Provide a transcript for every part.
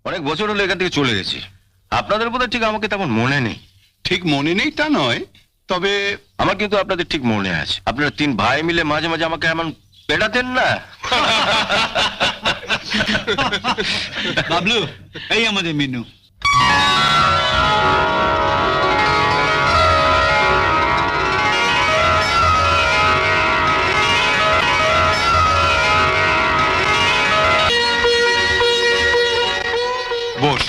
অনেক বছর হলো এখান থেকে চলে গেছি। আপনাদের বোধহয় ঠিক আমাকে তেমন মনে নেই। ঠিক মনে নেই তা নয়, তবে আমার কিন্তু আপনাদের ঠিক মনে আছে। আপনারা তিন ভাই মিলে মাঝে মাঝে আমাকে এমন পেটাতেন না? বাবলু, এই আমাদের মেনু। বস।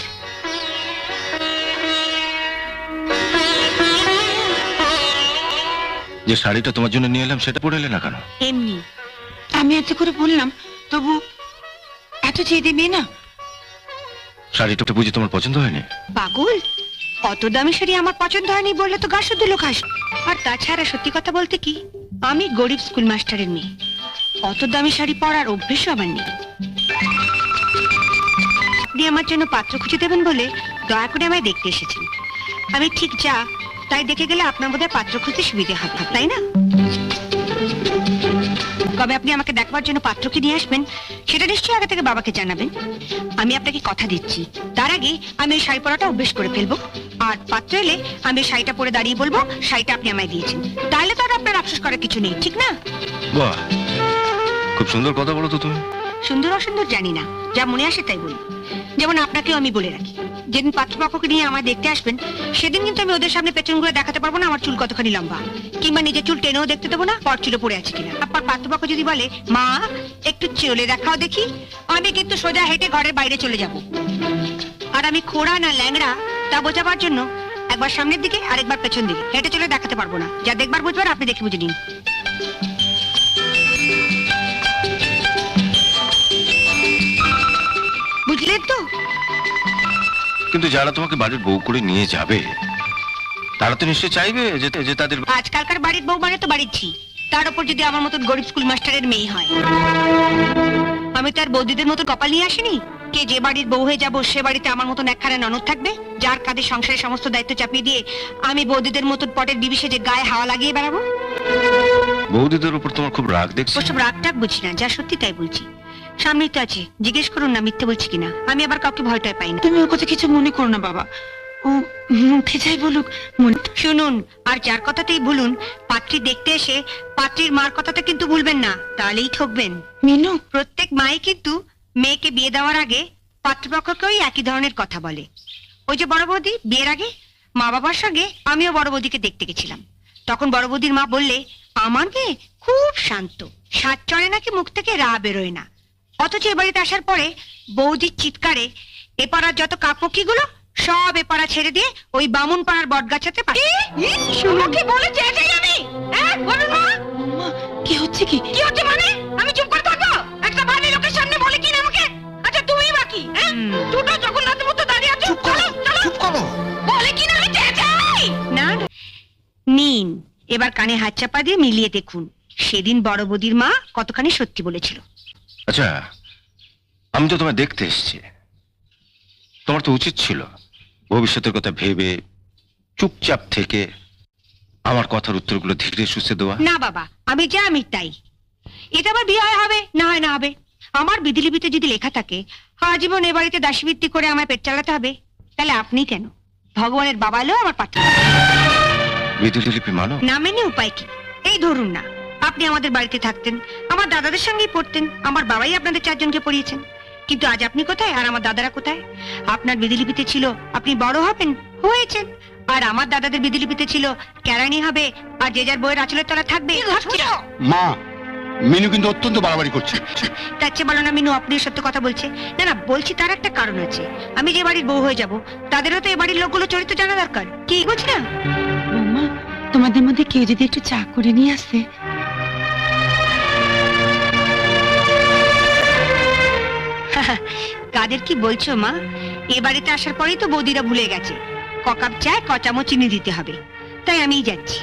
যে শাড়িটা তোমার জন্য নিয়ে এলাম সেটা পরে এলে না কেন? এমনি আমি এত করে বললাম, তবু এত চেয়ে মেয়ে না। শাড়িটা বুঝি তোমার পছন্দ হয়নি? পাগল, অত দামি শাড়ি আমার পছন্দ হয়নি বললে তো গা শুদ্ধ লোক হাসে। আর তাছাড়া সত্যি কথা বলতে কি, আমি গরিব স্কুল মাস্টারের মেয়ে, অত দামি শাড়ি পরার অভ্যেসও আমার নেই। আপনি আমার জন্য পাত্র খুঁজে দেবেন বলে দয়া করে আমায় দেখতে এসেছেন। আমি ঠিক যা তাই দেখে গেলে আপনার বোধহয় পাত্র খুঁজতে সুবিধে হবে, তাই না? কবে আপনি আমাকে দেখবার জন্য পাত্রকে নিয়ে আসবেন সেটা নিশ্চয়ই আগে থেকে বাবাকে জানাবেন। আমি আপনাকে কথা দিচ্ছি, তার আগে আমি ওই শাড়ি পরাটা অভ্যেস করে ফেলবো। আর পাত্র এলে আমি ওই শাড়িটা পরে দাঁড়িয়ে বলবো শাড়িটা আপনি আমায় দিয়েছেন। তাহলে তো আর আপনার আফসোস করার কিছু নেই, ঠিক না? বাহ, খুব সুন্দর কথা বলো তো তুমি। সুন্দর অসুন্দর জানি না, যা মনে আসে তাই বলি। যেমন আপনাকেও আমি বলে রাখি, যেদিন পাত্রপক্ষকে নিয়ে আমায় দেখতে আসবেন সেদিন কিন্তু আমি ওদের সামনে পেছন ঘুরে দেখাতে পারবো না আমার চুল কতখানি লম্বা, কিংবা নিজের চুল টেনেও দেখতে দেবো না পর চুলে পড়ে আছে কিনা। আপনার পাত্রপক্ষ যদি বলে মা একটু চলে দেখাও দেখি, আমি কিন্তু সোজা হেঁটে ঘরের বাইরে চলে যাব। আর আমি খোড়া না ল্যাংড়া তা বোঝাবার জন্য একবার সামনের দিকে আর একবার পেছন দিকে হেঁটে চলে দেখাতে পারবো না। যা দেখবার বুঝবার আপনি দেখে বুঝে নিন। বুঝলেন তো? কিন্তু যারা তোমাকে বাড়ির বউ করে নিয়ে যাবে তারা তো নিশ্চয়ই চাইবে যে তাদের। আজকালকার বাড়ির বউ মানে তো বাড়ির ঝি, তার উপর যদি আমার মতন গরিব স্কুল মাস্টারের মেয়ে হয়। আমি তার বৌদিদের মতো কপাল নিয়ে আসিনি কে যে বাড়ির বউ হয়ে যাবো সে বাড়িতে আমার মতন একখানা ননদ থাকবে যার কাঁধে সংসারের সমস্ত দায়িত্ব চাপিয়ে দিয়ে আমি বৌদিদের মতন পটের বিবিসে যে গায়ে হাওয়া লাগিয়ে বেড়াবো। বৌদিদের উপর তোমার খুব রাগ দেখছি। ওসব রাগ টাগ বুঝি না, যা সত্যি তাই বলছি। সামনেই তো আছে, জিজ্ঞেস করুন না মিথ্যে বলছি কিনা। আমি আবার কাউকে ভয়টাই পাই না। তুমি ওর কথা কিছু মনে করো না বাবা, ও মুখে যাই বলুক শুনুন, আর যার কথাতেই ভুলুন, পাত্রী দেখতে এসে পাত্রীর মার কথাটা কিন্তু ভুলবেন না, তাহলেই ঠকবেন। মিনু। প্রত্যেক মাই কিন্তু মেয়েকে বিয়ে দেওয়ার আগে পাত্রপক্ষকেও একই ধরনের কথা বলে। ওই যে বড় বৌদি বিয়ের আগে মা বাবার সঙ্গে আমিও বড় বৌদিকে দেখতে গেছিলাম, তখন বড় বৌদির মা বললে আমার মেয়ে খুব শান্ত, সাত চড়ে নাকি মুখ থেকে রা বেরোয় না। অথচ এ বাড়িতে আসার পরে বৌদির চিৎকারে এপাড়ার যত কাকপক্ষী গুলো সব এপাড়া ছেড়ে দিয়ে ওই বামুন পাড়ার বটগাছাতে কি হচ্ছে কি কি হচ্ছে মানে? আমি চুপ করে থাকবো? একটা বাড়ি লোকের সামনে বলে কি না আমাকে? আচ্ছা তুমি বাকি দুটো জগন্নাথের মতো দাঁড়িয়ে আছো। চুপ করো, চুপ করো। বলে কি না আমি চেঁচাই না। নিন এবার কানে হাত চাপা দিয়ে মিলিয়ে দেখুন সেদিন বড় বৌদির মা কতখানি সত্যি বলেছিল। আচ্ছা, আমি তো তোমায় দেখতে এসেছি, তোমার তো উচিত ছিল ভবিষ্যতের কথা ভেবে চুপচাপ থেকে আমার কথার উত্তরগুলো ধীরে সুস্থে দেওয়া। না বাবা, আমি যা আমি তাই। এটা আবার বিয়ে হবে না হয় না হবে। আমার বিধিলিপিতে যদি লেখা থাকে আজীবন এ বাড়িতে দাসীবৃত্তি করে আমায় পেট চালাতে হবে, তাহলে আপনি কেন? ভগবানের বাবা এলেও আমার পাত্র। বিধিলিপি মানো না মেনে উপায় কি? এই ধরুন না, আপনি আমাদের বাড়িতে থাকতেন, আমার দাদাদের সঙ্গেই পড়তেন, আমার বাবাই আপনাদের চারজনকে পড়িয়েছেন। কিন্তু আজ আপনি কোথায় আর আমার দাদারা কোথায়? আপনার বিধিলিপিতে ছিল আপনি বড় হবেন, হয়েছেন। আর আমার দাদাদের বিধিলিপিতে ছিল কেরানি হবে আর যে যার বইয়ের আঁচলের তলা থাকবে। মা, মিনু কিন্তু অত্যন্ত বাড়াবাড়ি করছে। তার চেয়ে বলো না মিনু আপনি সত্য কথা বলছে। না না বলছি, তার একটা কারণ আছে। আমি যে বাড়ির বউ হয়ে যাব তাদেরও তো এ বাড়ির লোকগুলো চরিত্র জানা দরকার, কি বলছি না? বৌমা, তোমাদের মধ্যে কেউ যদি একটু চা করে নিয়ে আসে। কাদের কি বলছো মা? এ বাড়িতে আসার পরেই তো বৌদিরা ভুলে গেছে ক কাপ চায় ক চামচ চিনি দিতে হবে, তাই আমিই যাচ্ছি।